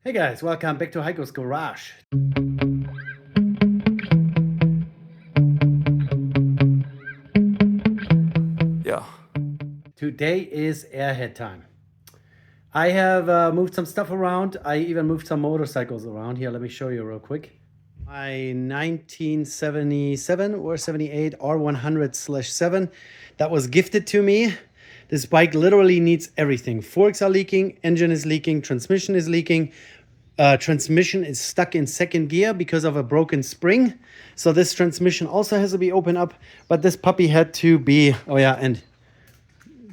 Hey guys, welcome back to Heiko's Garage. Yeah. Today is airhead time. I have moved some stuff around. I even moved some motorcycles around. Here, let me show you real quick. My 1977 or 78 R100/7 that was gifted to me. This bike literally needs everything. Forks are leaking, engine is leaking, transmission is leaking. Transmission is stuck in second gear because of a broken spring. So this transmission also has to be opened up, but this puppy had to be, oh yeah, and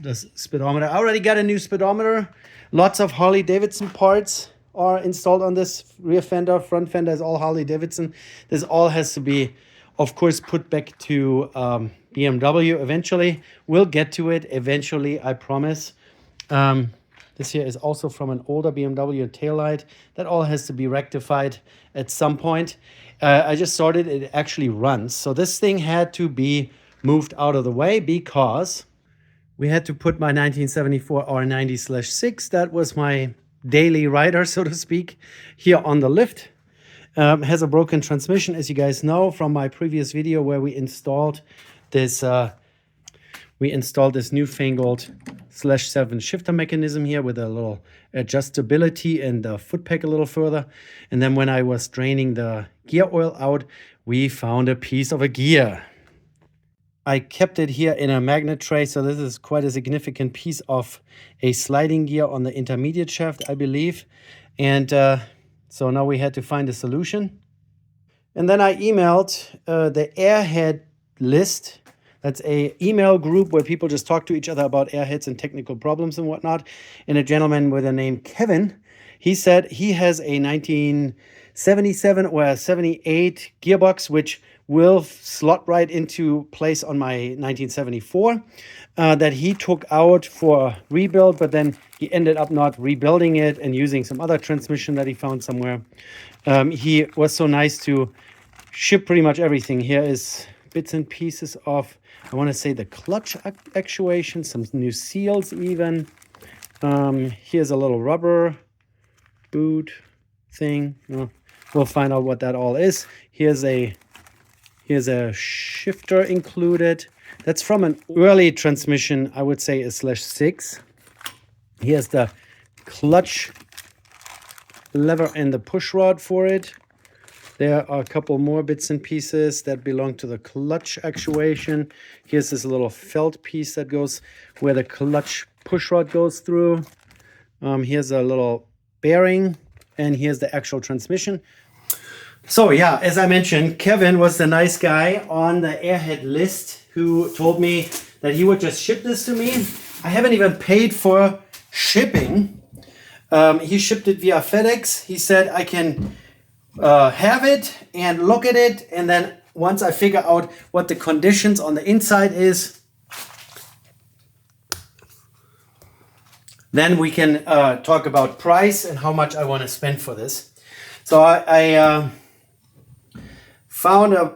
the speedometer. I already got a new speedometer. Lots of Harley Davidson parts are installed on this rear fender. Front fender is all Harley Davidson. This all has to be, of course, put back to BMW eventually. We'll get to it eventually, I promise. This here is also from an older BMW taillight. That all has to be rectified at some point. I just started, it actually runs. So this thing had to be moved out of the way because we had to put my 1974 R90/6, that was my daily rider, so to speak, here on the lift. Has a broken transmission, as you guys know from my previous video where we installed this newfangled /7 shifter mechanism here with a little adjustability and the foot peg a little further. And then when I was draining the gear oil out, we found a piece of a gear. I kept it here in a magnet tray, so this is quite a significant piece of a sliding gear on the intermediate shaft, I believe. And so now we had to find a solution. And then I emailed the Airhead list. That's a email group where people just talk to each other about airheads and technical problems and whatnot. And a gentleman with the name Kevin, he said he has a 1977 or a 78 gearbox, which will slot right into place on my 1974, that he took out for a rebuild, but then he ended up not rebuilding it and using some other transmission that he found somewhere. He was so nice to ship pretty much everything. Here is bits and pieces of, I want to say, the clutch actuation, some new seals even. Here's a little rubber boot thing. We'll find out what that all is. Here's a shifter included. That's from an early transmission, I would say a /6. Here's the clutch lever and the push rod for it. There are a couple more bits and pieces that belong to the clutch actuation. Here's this little felt piece that goes where the clutch push rod goes through. Here's a little bearing, and here's the actual transmission. So yeah, as I mentioned, Kevin was the nice guy on the Airhead list who told me that he would just ship this to me. I haven't even paid for shipping. He shipped it via FedEx. He said I can have it and look at it, and then once I figure out what the conditions on the inside is, then we can talk about price and how much I want to spend for this. So I found a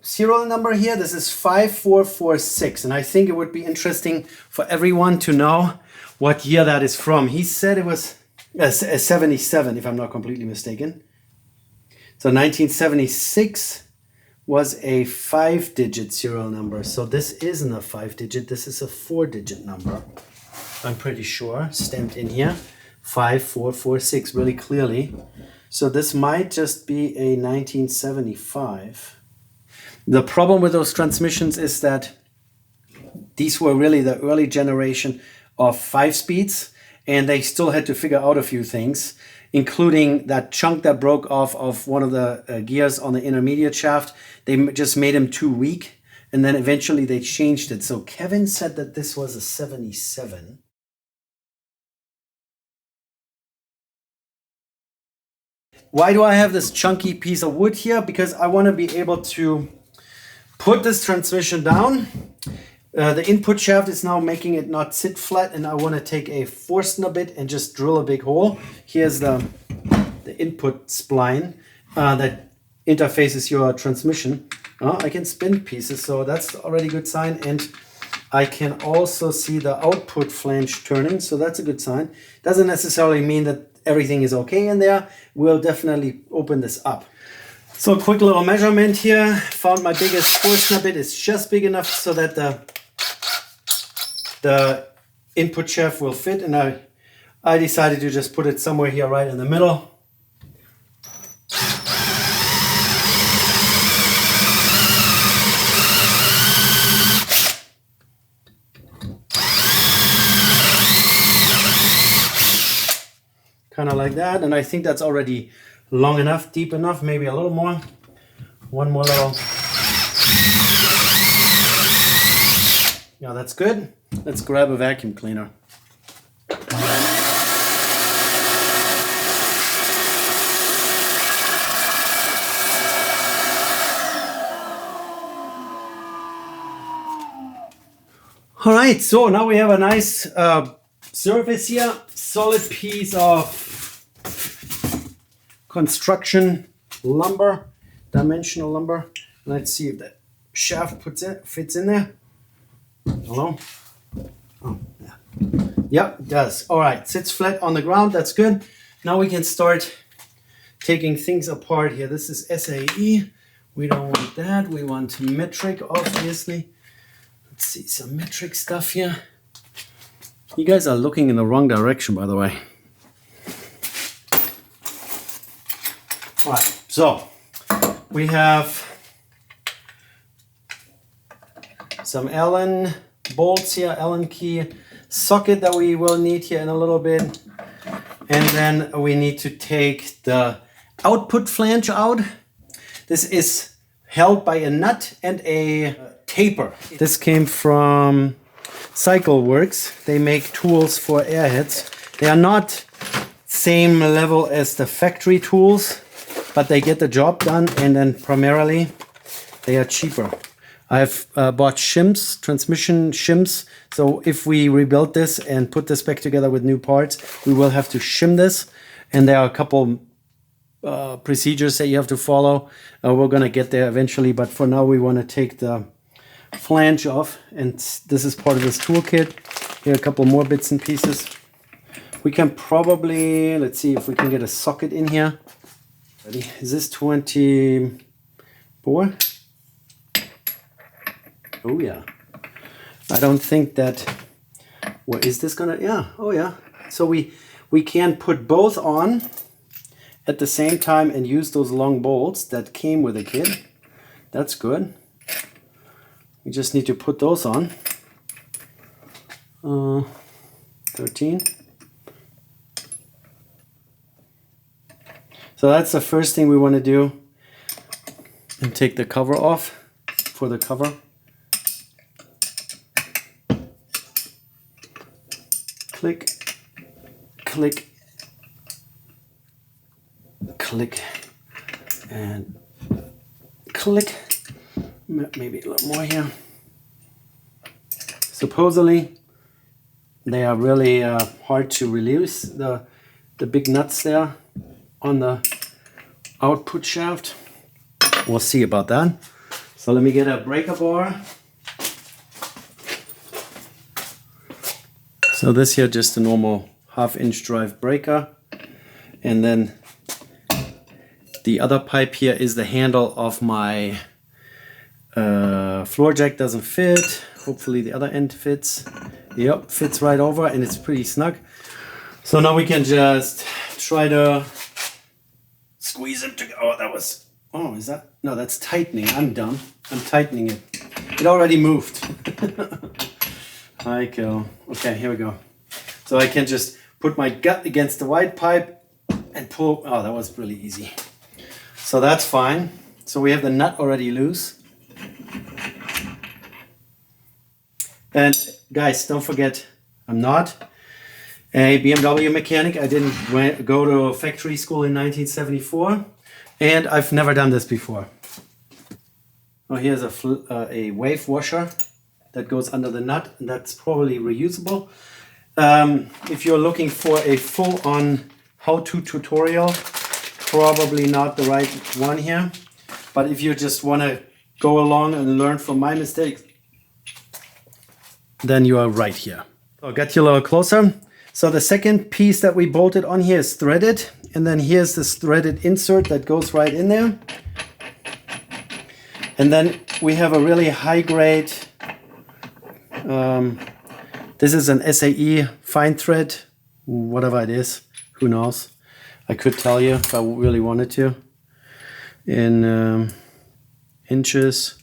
serial number here. This is 5446, and I think it would be interesting for everyone to know what year that is from. He said it was a 77, if I'm not completely mistaken. So 1976 was a 5-digit serial number. So this isn't a 5-digit, this is a 4-digit number. I'm pretty sure, stamped in here, 5446, really clearly. So this might just be a 1975. The problem with those transmissions is that these were really the early generation of 5-speeds, and they still had to figure out a few things, including that chunk that broke off of one of the gears on the intermediate shaft. They just made them too weak, and then eventually they changed it. So Kevin said that this was a 77. Why do I have this chunky piece of wood here? Because I want to be able to put this transmission down. The input shaft is now making it not sit flat, and I want to take a Forstner bit and just drill a big hole. Here's the input spline that interfaces your transmission. I can spin pieces, so that's already a good sign. And I can also see the output flange turning, so that's a good sign. Doesn't necessarily mean that everything is okay in there, we'll definitely open this up. So a quick little measurement here. Found my biggest Forstner bit. It's just big enough so that the input shaft will fit, and I decided to just put it somewhere here right in the middle. Kind of like that, and I think that's already long enough, deep enough, maybe a little more. One more little. Yeah, that's good. Let's grab a vacuum cleaner. All right, so now we have a nice surface here, solid piece of construction lumber, dimensional lumber. Let's see if that shaft fits in there. Hello? Oh, yeah. Yep, it does. All right, sits flat on the ground. That's good. Now we can start taking things apart here. This is SAE. We don't want that. We want metric, obviously. Let's see, some metric stuff here. You guys are looking in the wrong direction, by the way. All right, so we have some Allen bolts here, Allen key socket that we will need here in a little bit. And then we need to take the output flange out. This is held by a nut and a taper. This came from CycleWorks. They make tools for airheads. They are not same level as the factory tools, but they get the job done, and then primarily they are cheaper. I've bought shims, transmission shims. So if we rebuild this and put this back together with new parts, we will have to shim this. And there are a couple procedures that you have to follow. We're gonna get there eventually, but for now we wanna take the flange off, and this is part of this toolkit. Here are a couple more bits and pieces. We can probably, let's see if we can get a socket in here. Ready? Is this 24? Oh yeah. I don't think that, where is this gonna, yeah, oh yeah. So we can put both on at the same time and use those long bolts that came with the kit. That's good. We just need to put those on. 13. So that's the first thing we want to do. And take the cover off for the cover. Click, click, click, and click. Maybe a little more here. Supposedly, they are really hard to release, the big nuts there on the output shaft. We'll see about that. So let me get a breaker bar. So this here, just a normal 1/2-inch drive breaker. And then the other pipe here is the handle of my floor jack. Doesn't fit. Hopefully the other end fits. Yep, fits right over, and it's pretty snug. So now we can just try to squeeze them together. Oh, that was, oh, is that? No, that's tightening. I'm dumb. I'm tightening it. It already moved. I go. Okay, here we go. So I can just put my gut against the white pipe and pull. Oh, that was really easy. So that's fine. So we have the nut already loose. And guys, don't forget, I'm not a BMW mechanic. I didn't go to factory school in 1974, and I've never done this before. Oh, here's a wave washer that goes under the nut, and that's probably reusable. If you're looking for a full-on how-to tutorial, probably not the right one here. But if you just want to go along and learn from my mistakes, then you are right here. So I'll get you a little closer. So the second piece that we bolted on here is threaded, and then here's this threaded insert that goes right in there. And then we have a really high grade, this is an SAE fine thread, whatever it is, who knows. I could tell you if I really wanted to. In inches,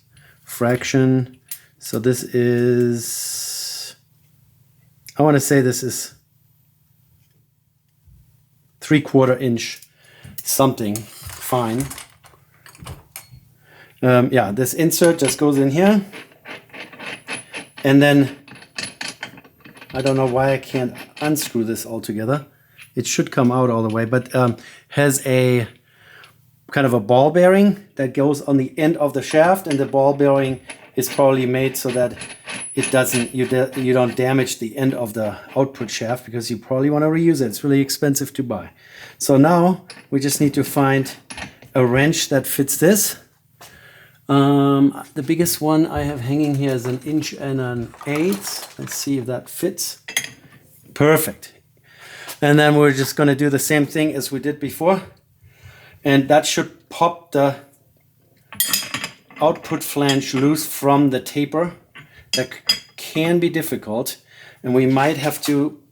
fraction. So this is, I want to say this is 3/4 inch something fine. Yeah, this insert just goes in here, and then I don't know why I can't unscrew this all together. It should come out all the way, but has a kind of a ball bearing that goes on the end of the shaft, and the ball bearing is probably made so that it doesn't, you don't damage the end of the output shaft, because you probably want to reuse it. It's really expensive to buy. So now we just need to find a wrench that fits this. The biggest one I have hanging here is 1 inch and 1/8. Let's see if that fits. Perfect. And then we're just going to do the same thing as we did before. And that should pop the output flange loose from the taper. That can be difficult. And we might have to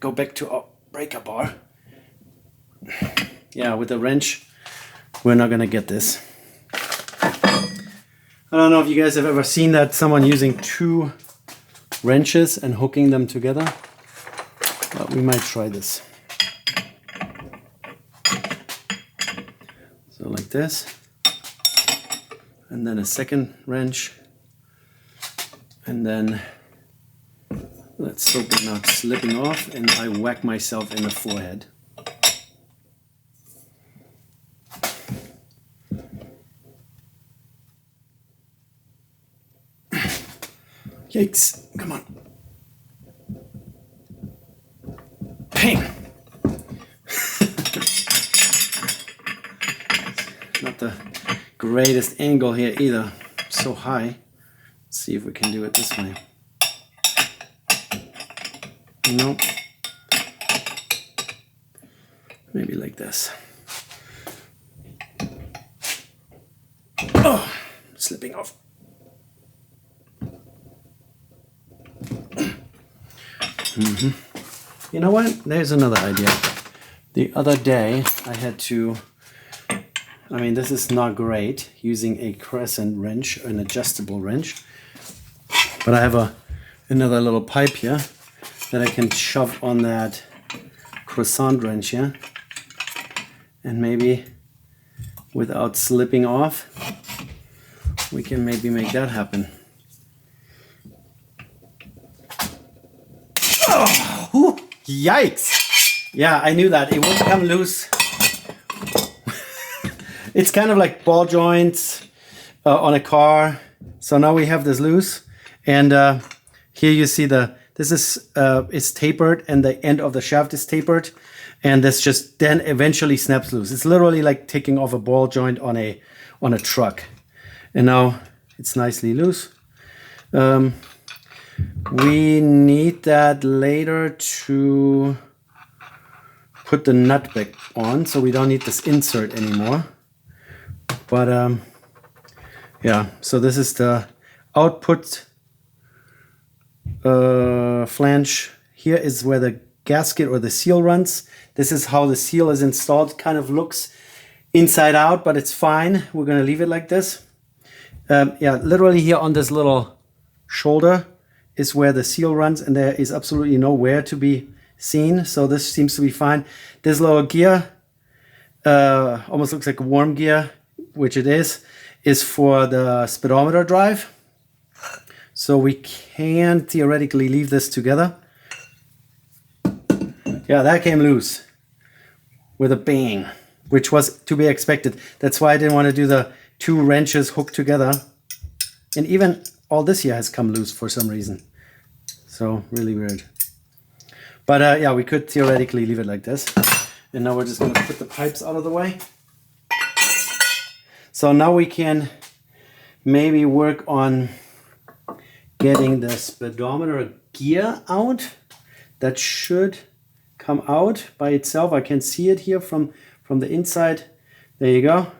go back to our breaker bar. Yeah, with the wrench, we're not going to get this. I don't know if you guys have ever seen that, someone using 2 wrenches and hooking them together. But we might try this. So like this. And then a second wrench. And then let's hope it's not slipping off, and I whack myself in the forehead. Yikes, come on. Ping! Not the greatest angle here either. So high. Let's see if we can do it this way. Nope. Maybe like this. Oh, slipping off. You know what? There's another idea. The other day I had to, I mean, this is not great using a crescent wrench, an adjustable wrench, but I have another little pipe here that I can shove on that croissant wrench here, and maybe without slipping off we can maybe make that happen. Oh, yikes! Yeah, I knew that it would come loose. It's kind of like ball joints on a car. So now we have this loose, and here you see this is tapered, and the end of the shaft is tapered, and this just then eventually snaps loose. It's literally like taking off a ball joint on a truck, and now it's nicely loose. We need that later to put the nut back on, so we don't need this insert anymore. But yeah, so this is the output flange. Here is where the gasket or the seal runs. This is how the seal is installed. Kind of looks inside out, but it's fine. We're gonna leave it like this. Yeah, literally here on this little shoulder is where the seal runs, and there is absolutely nowhere to be seen. So this seems to be fine. This little gear, almost looks like a worm gear, which it is for the speedometer drive. So we can theoretically leave this together. Yeah, that came loose with a bang, which was to be expected. That's why I didn't want to do the 2 wrenches hooked together. And even all this here has come loose for some reason. So really weird. But yeah, we could theoretically leave it like this. And now we're just going to put the pipes out of the way. So now we can maybe work on getting the speedometer gear out. That should come out by itself. I can see it here from the inside. There you go.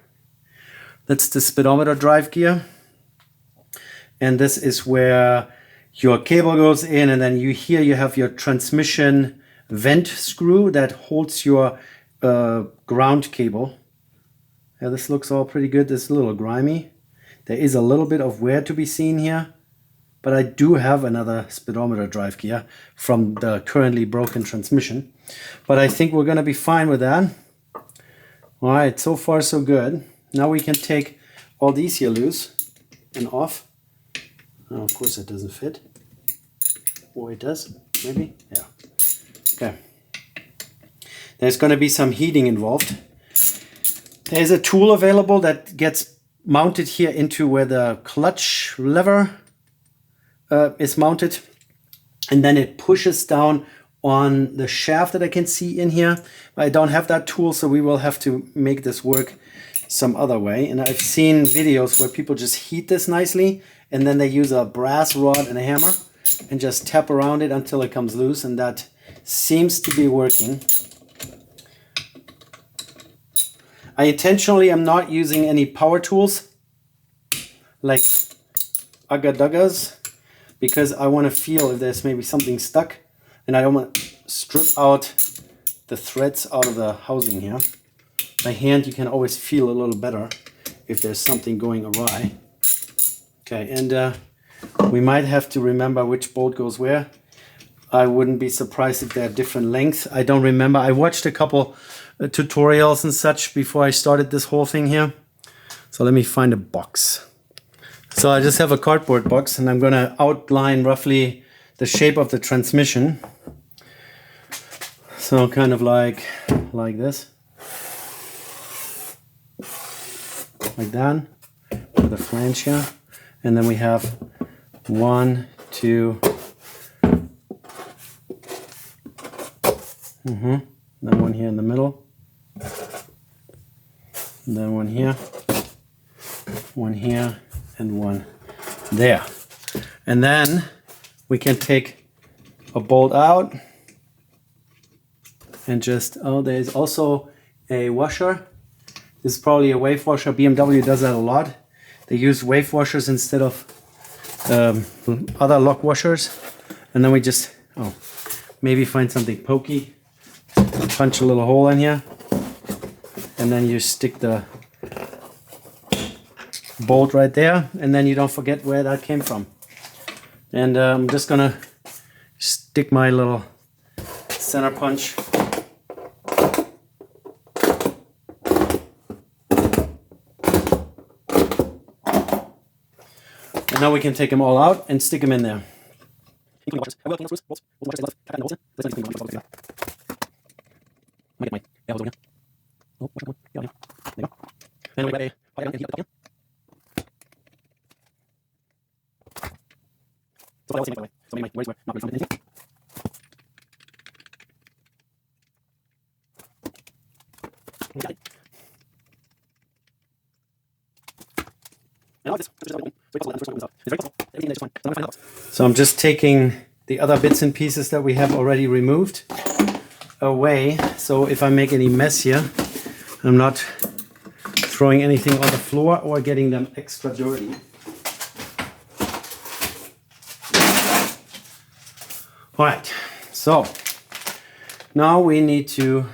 That's the speedometer drive gear. And this is where your cable goes in, and then here you have your transmission vent screw that holds your ground cable. Yeah, this looks all pretty good. This is a little grimy. There is a little bit of wear to be seen here, but I do have another speedometer drive gear from the currently broken transmission. But I think we're going to be fine with that. All right, so far so good. Now we can take all these here loose and off. Oh, of course it doesn't fit. Or it does, maybe? Yeah. Okay. There's going to be some heating involved. There's a tool available that gets mounted here into where the clutch lever is mounted. And then it pushes down on the shaft that I can see in here. I don't have that tool, so we will have to make this work some other way. And I've seen videos where people just heat this nicely, and then they use a brass rod and a hammer and just tap around it until it comes loose, and that seems to be working. I intentionally am not using any power tools like agadagas, because I want to feel if there's maybe something stuck, and I don't want to strip out the threads out of the housing here. By hand you can always feel a little better if there's something going awry. Okay, and we might have to remember which bolt goes where. I wouldn't be surprised if they're different lengths. I don't remember. I watched a couple tutorials and such before I started this whole thing here. So let me find a box. So I just have a cardboard box, and I'm going to outline roughly the shape of the transmission. So kind of like this. Like that, with a flange here. And then we have 1, 2, then one here in the middle, and then one here, and one there. And then we can take a bolt out and just, oh, there's also a washer. This is probably a wave washer. BMW does that a lot. They use wave washers instead of other lock washers. And then we just, maybe find something pokey. Punch a little hole in here. And then you stick the bolt right there. And then you don't forget where that came from. And I'm just gonna stick my little center punch and now we can take them all out and stick them in there. So I'm just taking the other bits and pieces that we have already removed away. So if I make any mess here, I'm not throwing anything on the floor or getting them extra dirty. All right, so now we need to,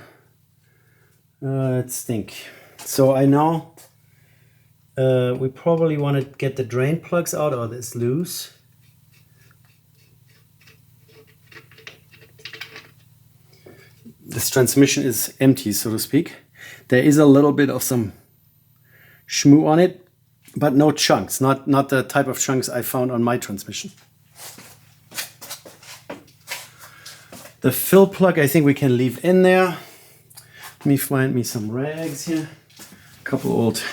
let's think. So I know we probably want to get the drain plugs out of this loose. This transmission is empty, so to speak. There is a little bit of some schmoo on it, but no chunks, not the type of chunks I found on my transmission. The fill plug I think we can leave in there. Let me find me some rags here. A couple old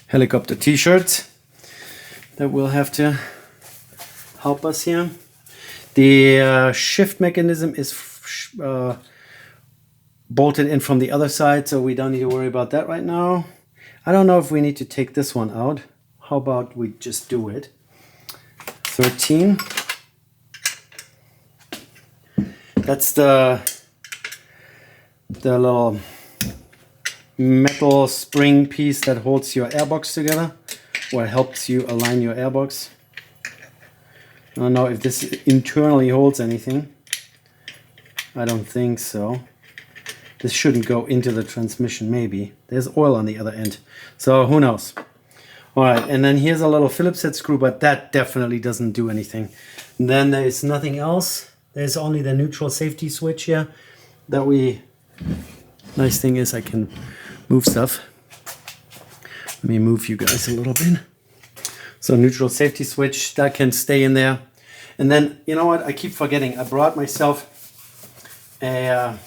helicopter t-shirts that will have to help us here. The shift mechanism is bolted in from the other side, so we don't need to worry about that right now. I don't know if we need to take this one out. How about we just do it? 13. That's the the little metal spring piece that holds your airbox together, or helps you align your airbox. I don't know if this internally holds anything. I don't think so. This shouldn't go into the transmission, maybe. There's oil on the other end, so who knows. All right, and then here's a little Phillips head screw, but that definitely doesn't do anything. And then there's nothing else. There's only the neutral safety switch here that we... Nice thing is I can move stuff. Let me move you guys a little bit. So neutral safety switch, that can stay in there. And then, you know what, I keep forgetting. I brought myself a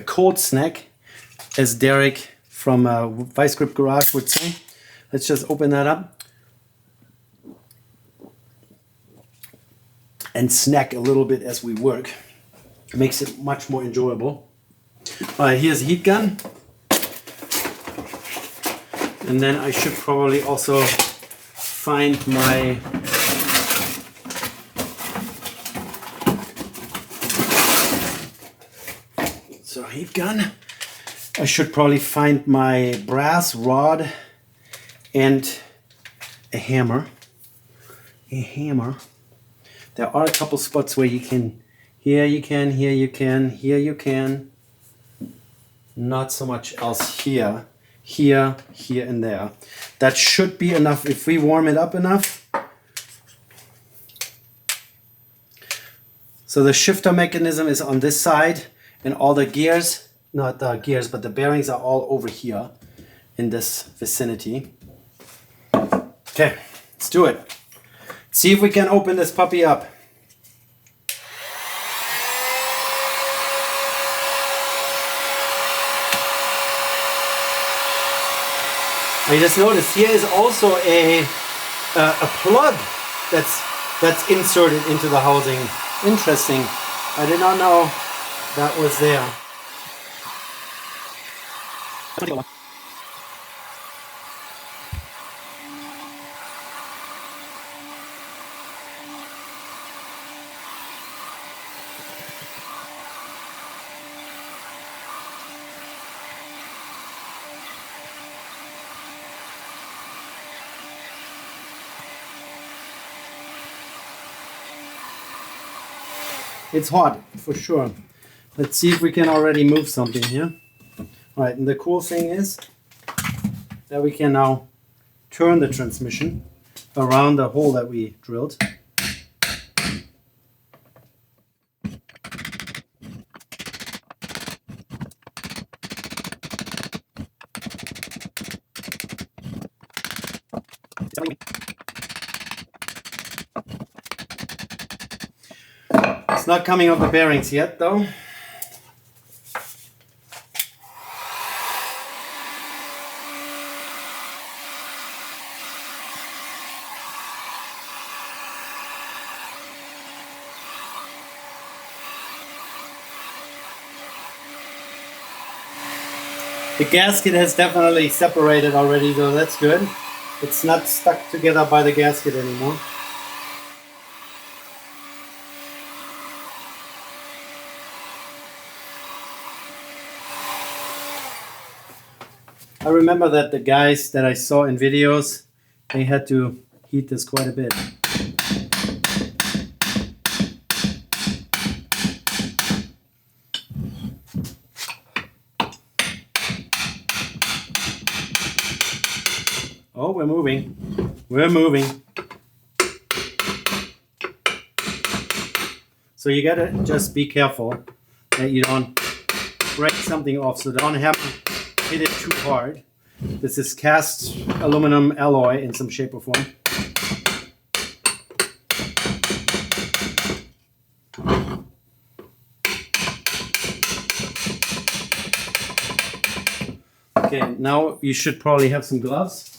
cold snack, as Derek from Vice Grip Garage would say. Let's just open that up and snack a little bit as we work. It makes it much more enjoyable. All right, here's a heat gun. And then I should probably also find my heat gun. I should probably find my brass rod and a hammer. There are a couple spots where you can, here you can, here you can, here you can. Not so much else here, here, here, and there. That should be enough if we warm it up enough. So the shifter mechanism is on this side, and all the gears, not the gears, but the bearings are all over here in this vicinity. Okay, let's do it. See if we can open this puppy up. I just noticed here is also a plug that's inserted into the housing. Interesting. I did not know that was there. It's hot, for sure. Let's see if we can already move something here. All right, and the cool thing is that we can now turn the transmission around the hole that we drilled. It's not coming off the bearings yet, though. The gasket has definitely separated already, though that's good. It's not stuck together by the gasket anymore. I remember that the guys that I saw in videos, they had to heat this quite a bit. Oh, we're moving. We're moving. So you gotta just be careful that you don't break something off. So don't hit it too hard. This is cast aluminum alloy in some shape or form. Okay, now you should probably have some gloves.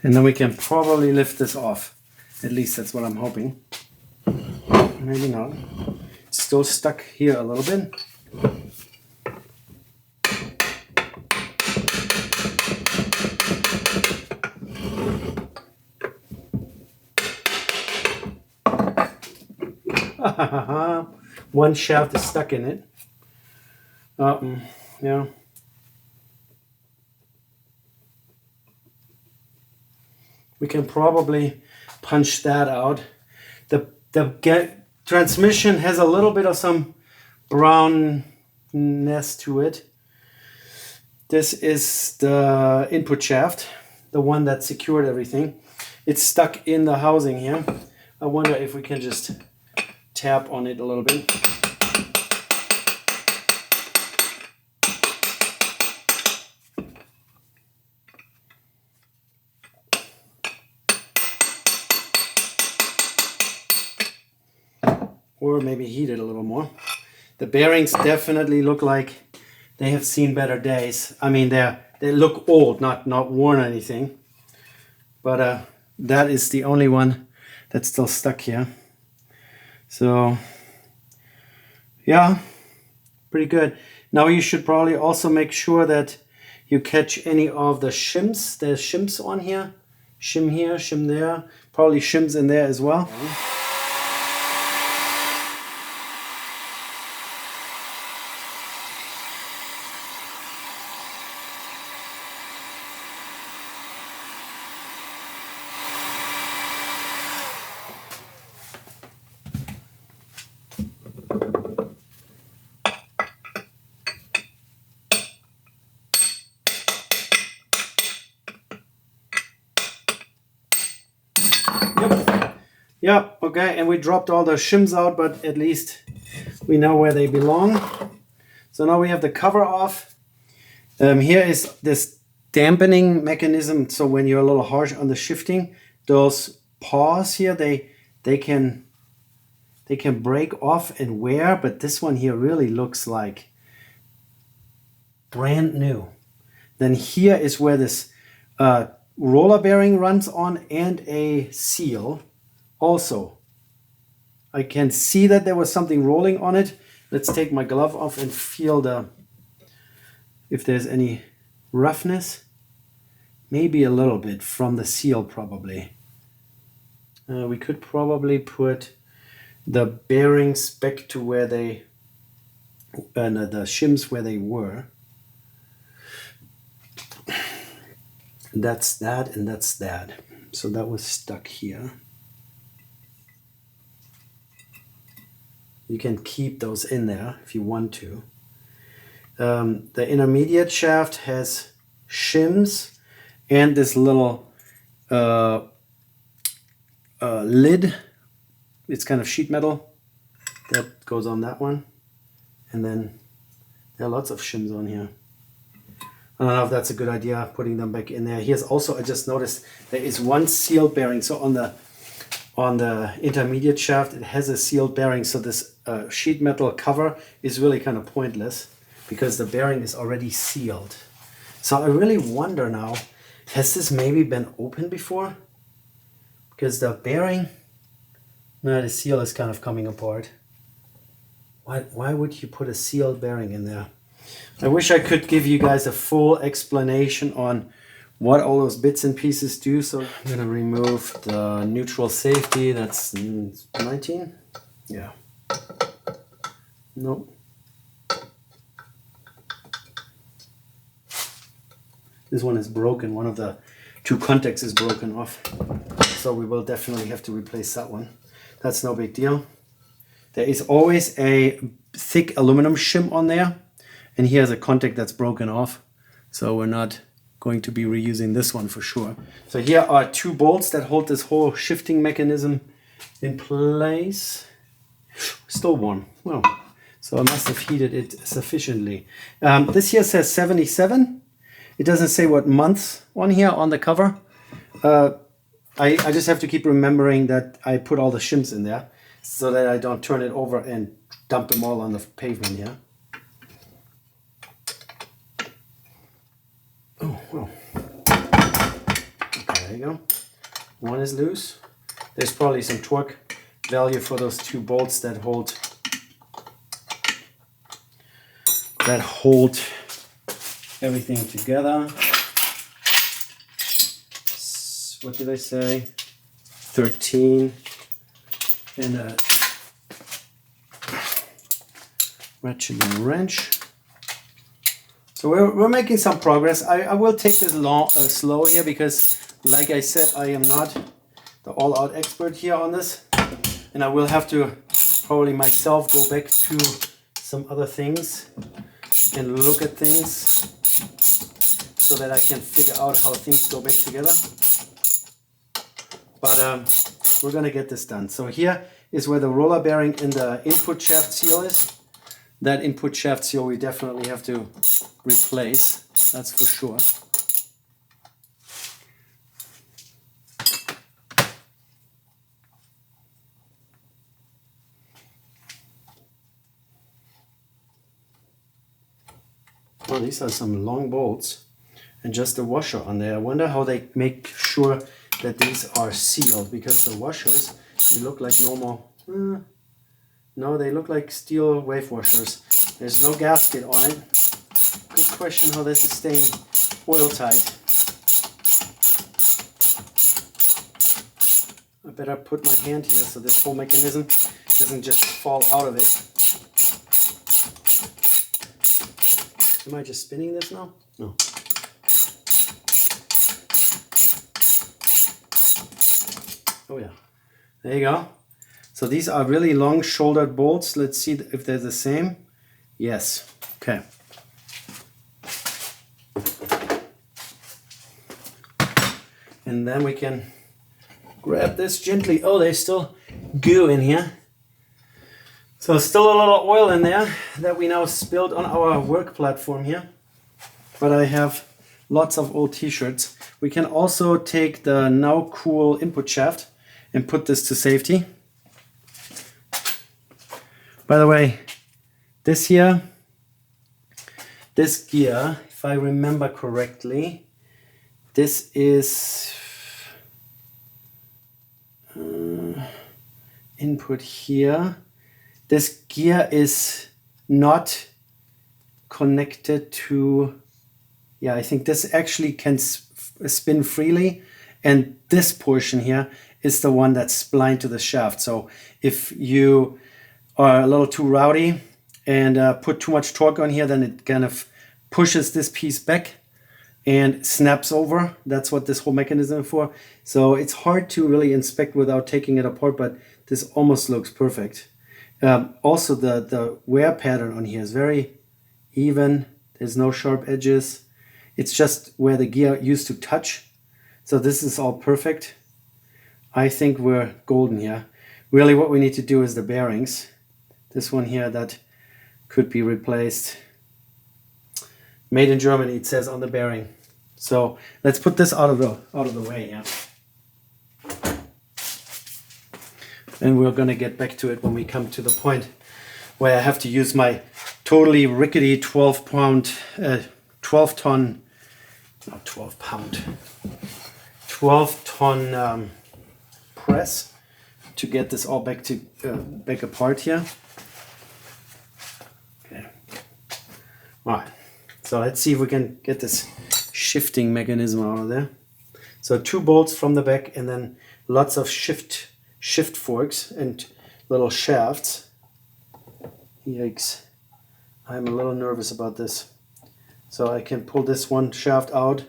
And then we can probably lift this off. At least that's what I'm hoping. Maybe not. It's still stuck here a little bit. One shaft is stuck in it. Yeah. We can probably punch that out. The transmission has a little bit of some brownness to it. This is the input shaft, the one that secured everything. It's stuck in the housing here. I wonder if we can just tap on it a little bit. Or maybe heat it a little more. The bearings definitely look like they have seen better days. I mean, they look old, not worn or anything. But that is the only one that's still stuck here. So, yeah, pretty good. Now you should probably also make sure that you catch any of the shims. There's shims on here. Shim here, shim there. Probably shims in there as well. Yeah, okay, and we dropped all the shims out, but at least we know where they belong. So now we have the cover off. Here is this dampening mechanism. So when you're a little harsh on the shifting, those paws here, they can break off and wear, but this one here really looks like brand new. Then here is where this roller bearing runs on, and a seal. Also, I can see that there was something rolling on it. Let's take my glove off and feel if there's any roughness. Maybe a little bit from the seal, probably. We could probably put the bearings back to where the shims where they were. That's that, and that's that. So that was stuck here. You can keep those in there if you want to. The intermediate shaft has shims and this little lid. It's kind of sheet metal that goes on that one. And then there are lots of shims on here. I don't know if that's a good idea, putting them back in there. Here's also, I just noticed there is one sealed bearing. So on the intermediate shaft, it has a sealed bearing. So this sheet metal cover is really kind of pointless because the bearing is already sealed. So I really wonder now, has this maybe been opened before? Because the bearing, no, the seal is kind of coming apart. Why would you put a sealed bearing in there? I wish I could give you guys a full explanation on what all those bits and pieces do. So I'm going to remove the neutral safety. That's 19. Yeah. Nope. This one is broken. One of the two contacts is broken off. So we will definitely have to replace that one. That's no big deal. There is always a thick aluminum shim on there. And here's a contact that's broken off. So we're not going to be reusing this one for sure. So here are two bolts that hold this whole shifting mechanism in place. Still warm. Well, so I must have heated it sufficiently. This here says 77. It doesn't say what month on here on the cover. I just have to keep remembering that I put all the shims in there so that I don't turn it over and dump them all on the pavement here. Oh, well. Okay, there you go. One is loose. There's probably some torque value for those two bolts that hold everything together. What did I say? 13 and a ratchet and wrench. So we're making some progress. I will take this slow here because, like I said, I am not the all-out expert here on this. And I will have to probably myself go back to some other things and look at things so that I can figure out how things go back together. But we're going to get this done. So here is where the roller bearing in the input shaft seal is. That input shaft seal we definitely have to replace, that's for sure. Well, these are some long bolts and just a washer on there. I wonder how they make sure that these are sealed, because the washers, they look like normal. No, they look like steel wave washers. There's no gasket on it. Good question how this is staying oil tight. I better put my hand here so this whole mechanism doesn't just fall out of it. Am I just spinning this now? No. Oh yeah, there you go. So these are really long shouldered bolts. Let's see if they're the same. Yes, okay. And then we can grab this gently. Oh, there's still goo in here. So still a little oil in there that we now spilled on our work platform here. But I have lots of old t-shirts. We can also take the now cool input shaft and put this to safety. By the way, this here, this gear, if I remember correctly, this is input here. This gear is not connected to, yeah, I think this actually can spin freely, and this portion here is the one that's splined to the shaft. So if you are a little too rowdy and put too much torque on here, then it kind of pushes this piece back and snaps over. That's what this whole mechanism is for. So it's hard to really inspect without taking it apart, but this almost looks perfect. Also the wear pattern on here is very even. There's no sharp edges. It's just where the gear used to touch. So this is all perfect. I think we're golden here. Really what we need to do is the bearings. This one here that could be replaced. Made in Germany, it says on the bearing. So let's put this out of the way, yeah. And we're gonna get back to it when we come to the point where I have to use my totally rickety 12 ton press to get this all back apart here. Okay. All right. So let's see if we can get this shifting mechanism out of there. So 2 bolts from the back, and then lots of shift forks and little shafts. Yikes. I'm a little nervous about this. So I can pull this one shaft out.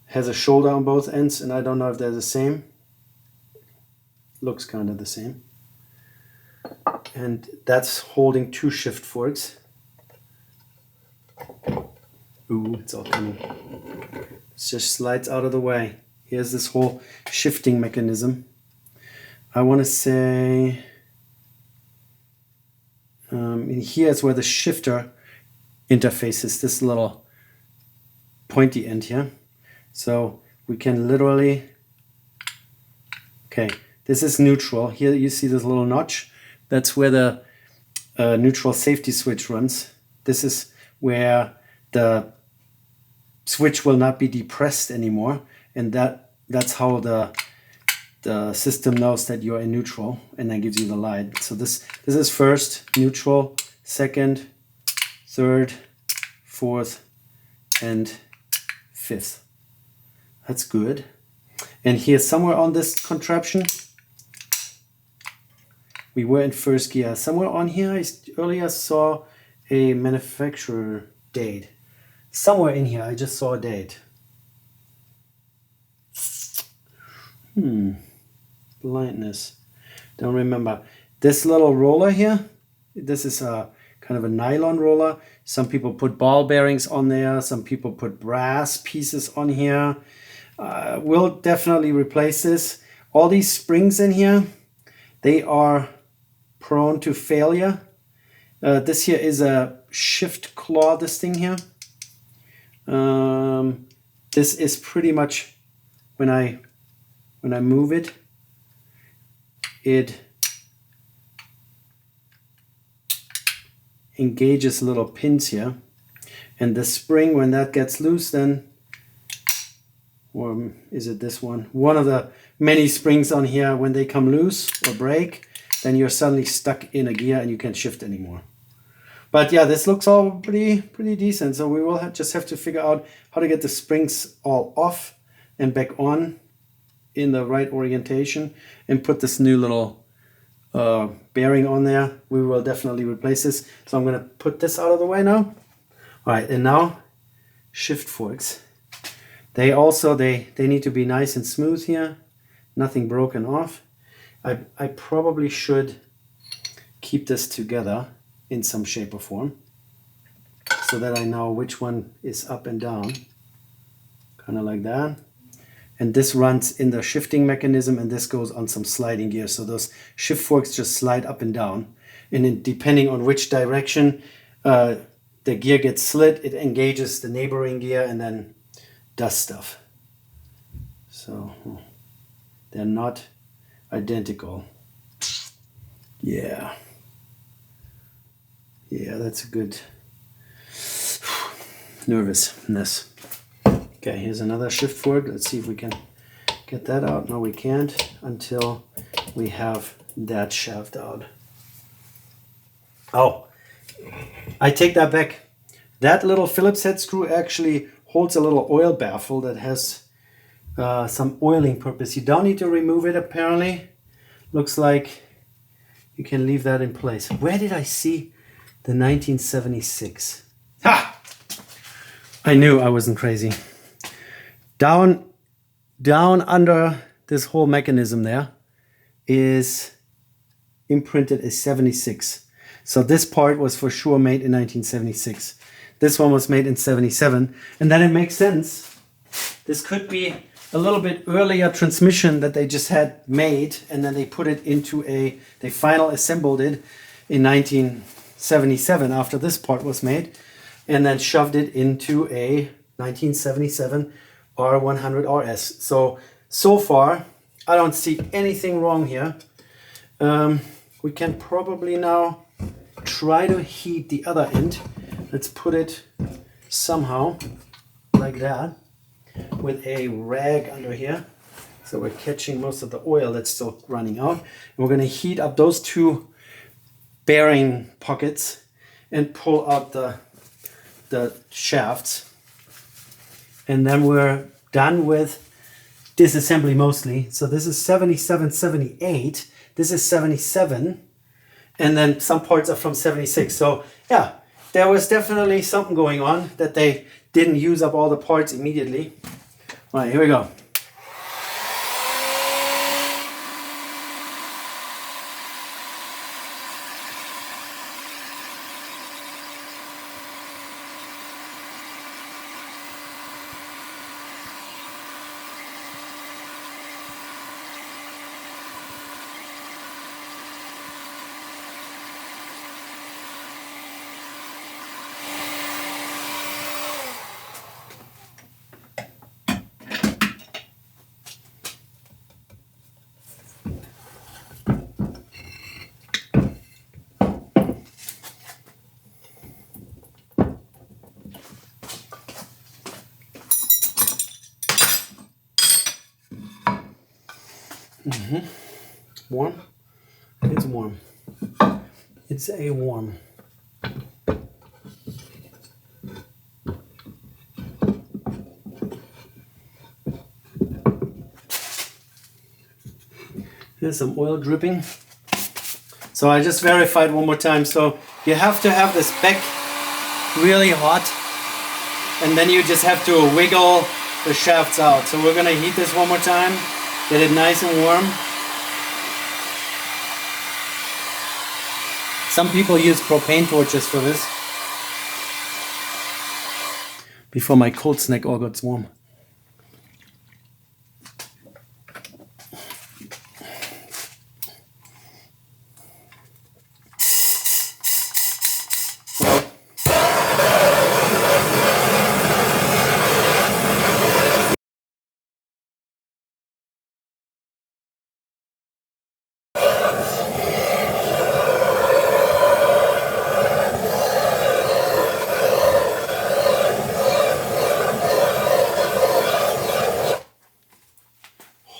Has a shoulder on both ends, and I don't know if they're the same. Looks kind of the same. And that's holding 2 shift forks. Ooh, it's all coming. It just slides out of the way. Here's this whole shifting mechanism. I want to say in here is where the shifter interfaces this little pointy end here. So we can literally, okay, this is neutral. Here you see this little notch. That's where the neutral safety switch runs. This is where the switch will not be depressed anymore, and that's how the system knows that you're in neutral, and then gives you the light. So this is first neutral, second, third, fourth, and fifth. That's good. And here somewhere on this contraption, we were in first gear. Somewhere on here I earlier saw a manufacturer date. somewhere in here. I just saw a date. Blindness. Don't remember. This little roller here, this is a kind of a nylon roller. Some people put ball bearings on there. Some people put brass pieces on here. We'll definitely replace this. All these springs in here, they are prone to failure. This here is a shift claw, this thing here. This is pretty much when I move it, it engages little pins here, and the spring, when that gets loose, then, or is it this one? One of the many springs on here, when they come loose or break, then you're suddenly stuck in a gear and you can't shift anymore. But yeah, this looks all pretty decent. So we will just have to figure out how to get the springs all off and back on in the right orientation and put this new little bearing on there. We will definitely replace this. So I'm going to put this out of the way now. All right, and now shift forks. They also, they need to be nice and smooth here. Nothing broken off. I probably should keep this together in some shape or form so that I know which one is up and down. Kind of like that. And this runs in the shifting mechanism, and this goes on some sliding gears. So those shift forks just slide up and down. And then depending on which direction the gear gets slid, it engages the neighboring gear and then does stuff. So they're not identical. Yeah. Yeah, that's a good nervousness. Okay, here's another shift fork. Let's see if we can get that out. No, we can't until we have that shaft out. Oh, I take that back. That little Phillips head screw actually holds a little oil baffle that has some oiling purpose. You don't need to remove it, apparently. Looks like you can leave that in place. Where did I see the 1976? Ha! I knew I wasn't crazy. Down under this whole mechanism there is imprinted as 76. So this part was for sure made in 1976. This one was made in 77. And then it makes sense. This could be a little bit earlier transmission that they just had made, and then they put it into they final assembled it in 1977 after this part was made, and then shoved it into a 1977 R100 RS. So far, I don't see anything wrong here. We can probably now try to heat the other end. Let's put it somehow like that with a rag under here. So we're catching most of the oil that's still running out. And we're going to heat up those two bearing pockets and pull out the shafts. And then we're done with disassembly mostly. So this is 77, 78. This is 77. And then some parts are from 76. So yeah, there was definitely something going on that they didn't use up all the parts immediately. All right, here we go. Warm? It's warm. It's a warm. There's some oil dripping. So I just verified one more time. So you have to have this back really hot and then you just have to wiggle the shafts out. So we're gonna heat this one more time, get it nice and warm. Some people use propane torches for this. Before my cold snack all gets warm.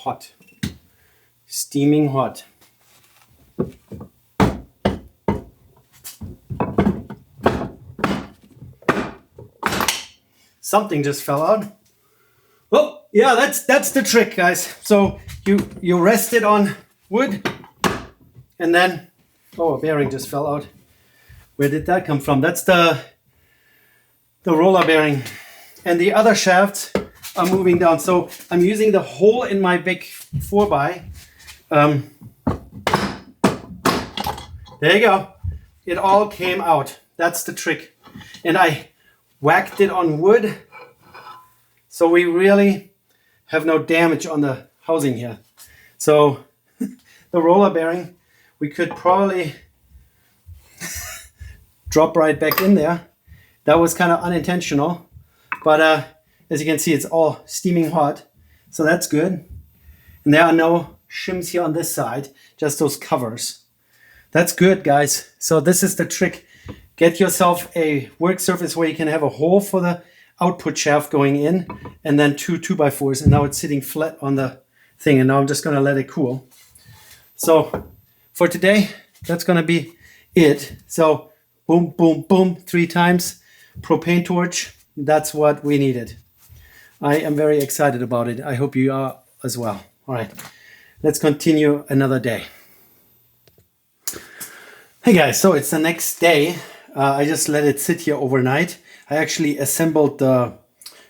Hot, steaming hot. Something just fell out. Oh yeah, that's the trick, guys. So you rest it on wood, and then a bearing just fell out. Where did that come from? That's the roller bearing, and the other shafts are moving down. So I'm using the hole in my big 4x. There you go. It all came out. That's the trick. And I whacked it on wood, so we really have no damage on the housing here. So the roller bearing, we could probably drop right back in there. That was kind of unintentional, but as you can see, it's all steaming hot, so that's good. And there are no shims here on this side, just those covers. That's good, guys. So this is the trick. Get yourself a work surface where you can have a hole for the output shaft going in, and then two 2x4s, and now it's sitting flat on the thing, and now I'm just gonna let it cool. So for today, that's gonna be it. So boom, boom, boom, 3 times, propane torch, that's what we needed. I am very excited about it. I hope you are as well. All right, let's continue another day. Hey guys, so it's the next day. I just let it sit here overnight. I actually assembled the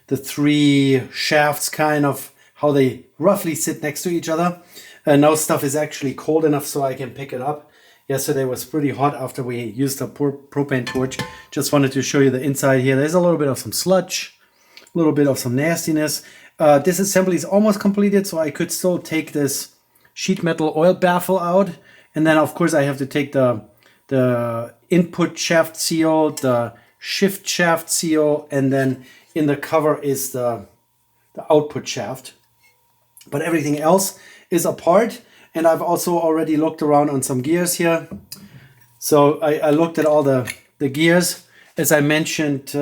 3 shafts, kind of how they roughly sit next to each other. And now stuff is actually cold enough so I can pick it up. Yesterday was pretty hot after we used the propane torch. Just wanted to show you the inside here. There's a little bit of some sludge, a little bit of some nastiness. Disassembly is almost completed, so I could still take this sheet metal oil baffle out. And then of course I have to take the input shaft seal, the shift shaft seal, and then in the cover is the output shaft. But everything else is apart, and I've also already looked around on some gears here. So I looked at all the gears. As I mentioned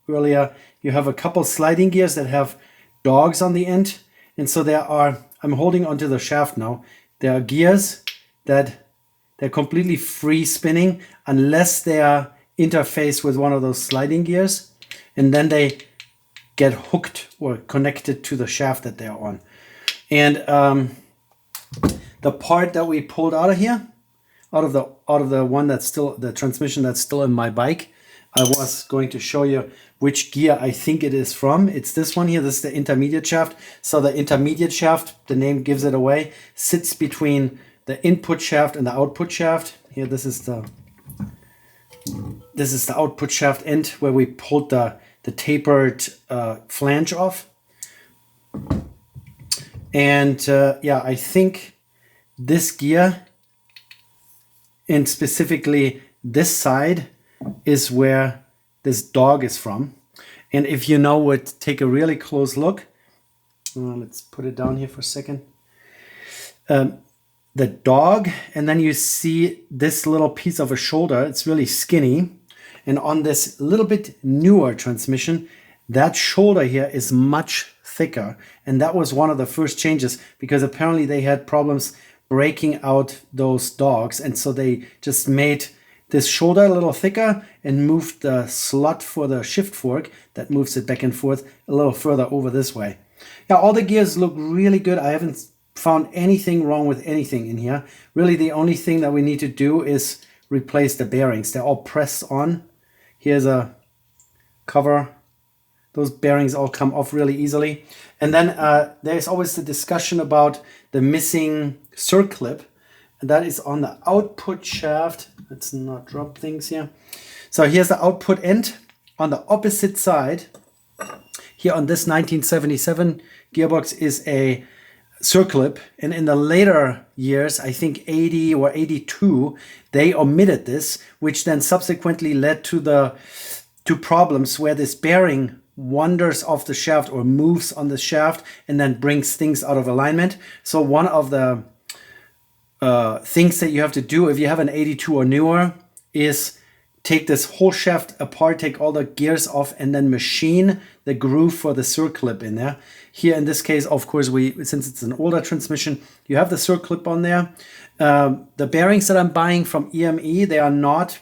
earlier, you have a couple sliding gears that have dogs on the end, and so I'm holding onto the shaft now. There are gears that they're completely free spinning unless they are interfaced with one of those sliding gears, and then they get hooked or connected to the shaft that they're on. And the part that we pulled out of here, out of the one that's still the transmission that's still in my bike, I was going to show you which gear I think it is from. It's this one here. This is the intermediate shaft. So the intermediate shaft, the name gives it away, sits between the input shaft and the output shaft. Here, this is the output shaft end where we pulled the tapered flange off. And yeah, I think this gear, and specifically this side, is where this dog is from. And if you know what, take a really close look. Let's put it down here for a second. The dog, and then you see this little piece of a shoulder. It's really skinny. And on this little bit newer transmission, that shoulder here is much thicker. And that was one of the first changes, because apparently they had problems breaking out those dogs. And so they just made this shoulder a little thicker and moved the slot for the shift fork that moves it back and forth a little further over this way. Yeah, all the gears look really good. I haven't found anything wrong with anything in here. Really, the only thing that we need to do is replace the bearings. They're all pressed on. Here's a cover Those bearings all come off really easily. And then there's always the discussion about the missing circlip, and that is on the output shaft. Let's not drop things here. So here's the output end. On the opposite side, here on this 1977 gearbox is a circlip, and in the later years, I think 80 or 82, they omitted this, which then subsequently led to problems where this bearing wanders off the shaft or moves on the shaft and then brings things out of alignment. So one of the things that you have to do if you have an 82 or newer is take this whole shaft apart, take all the gears off, and then machine the groove for the circlip in there. Here in this case, of course, since it's an older transmission, you have the circlip on there. The bearings that I'm buying from EME, they are not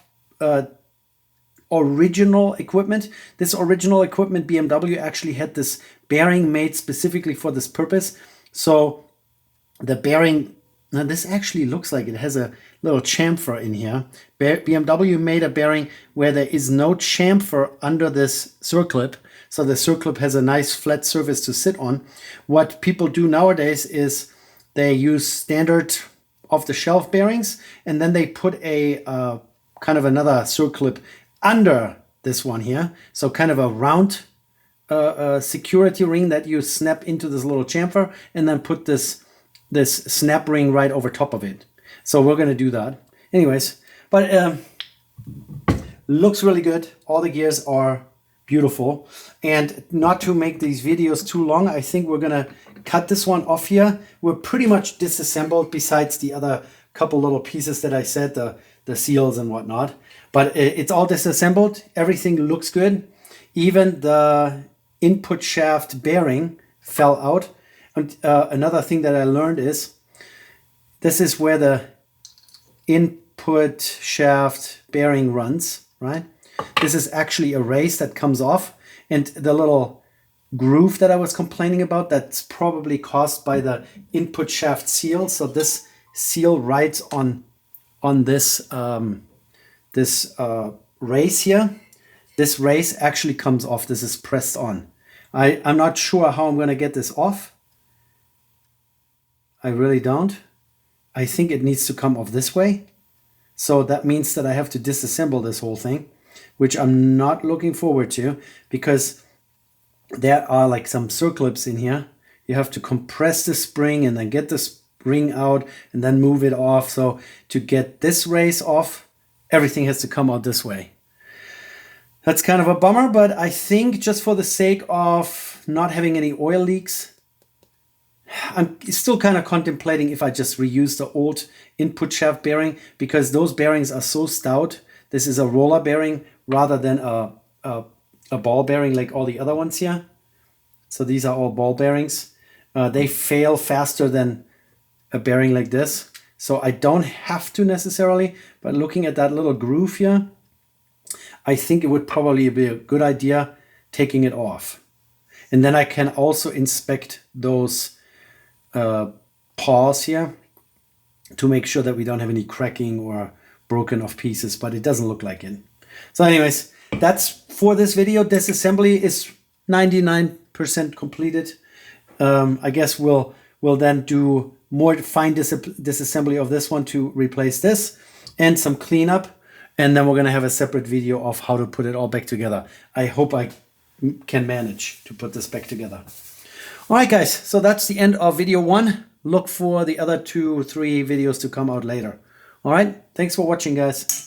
original equipment. This original equipment, BMW actually had this bearing made specifically for this purpose. So the bearing, now this actually looks like it has a little chamfer in here. BMW made a bearing where there is no chamfer under this circlip. So the circlip has a nice flat surface to sit on. What people do nowadays is they use standard off-the-shelf bearings, and then they put a kind of another circlip under this one here. So kind of a round security ring that you snap into this little chamfer, and then put this snap ring right over top of it. So we're going to do that. Anyways, but looks really good. All the gears are beautiful. And not to make these videos too long, I think we're going to cut this one off here. We're pretty much disassembled besides the other couple little pieces that I said, the seals and whatnot. But it's all disassembled. Everything looks good. Even the input shaft bearing fell out. And another thing that I learned is this is where the input shaft bearing runs, right? This is actually a race that comes off, and the little groove that I was complaining about, that's probably caused by the input shaft seal. So this seal rides on this race here. This race actually comes off. This is pressed on. I'm not sure how I'm going to get this off. I really don't. I think it needs to come off this way. So that means that I have to disassemble this whole thing, which I'm not looking forward to, because there are like some circlips in here. You have to compress the spring and then get the spring out and then move it off. So to get this race off, everything has to come out this way. That's kind of a bummer, but I think just for the sake of not having any oil leaks, I'm still kind of contemplating if I just reuse the old input shaft bearing, because those bearings are so stout. This is a roller bearing rather than a ball bearing like all the other ones here. So these are all ball bearings. They fail faster than a bearing like this. So I don't have to necessarily, but looking at that little groove here, I think it would probably be a good idea taking it off. And then I can also inspect those paws here to make sure that we don't have any cracking or broken off pieces, but it doesn't look like it. So anyways, that's for this video. Disassembly is 99% completed. I guess we'll then do more fine disassembly of this one to replace this and some cleanup. And then we're going to have a separate video of how to put it all back together. I hope I can manage to put this back together. All right, guys, so that's the end of video 1. Look for the other 2 or 3 videos to come out later. All right, thanks for watching, guys.